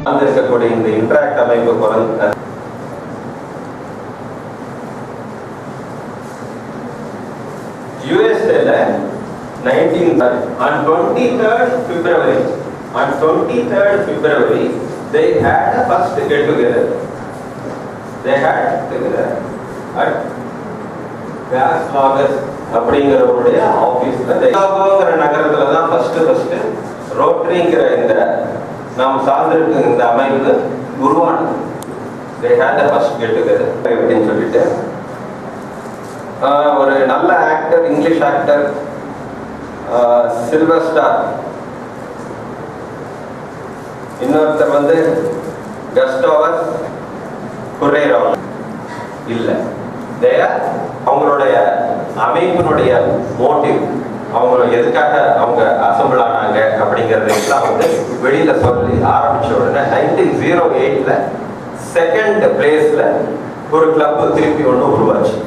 இருக்கக்கூடிய இந்த இன்டராக்ட் அமைப்பு குறைந்த யுஎஸ்ஏல 23rd February they had a first get together at Gaslager அப்படிங்கறவருடைய ஆபீஸ்ல சிகாகோங்கிற நகரத்துல தான் ஃபர்ஸ்ட் ரோட்டரிங்கிற இந்த நாம் சார்ந்திருக்க இந்த அமைப்பு உருவானது. they had a first get together அப்படின்னு சொல்லிட்டு ஒரு நல்ல actor, English actor silver star, இன்னொருத்தர் வந்து கஸ்டோவர் குரேரோ இல்ல. அவங்களுடைய அமைப்பினுடைய மோட்டிவ், அவங்க எதுக்காக அவங்க அசம்பிள் ஆனாங்க அப்படிங்கறதெல்லாம் வந்து வெளியில சொல்லி ஆரம்பிச்ச உடனே 1908ல செகண்ட் பிளேஸ்ல ஒரு கிளப் திருப்பி ஒன்று உருவாச்சு.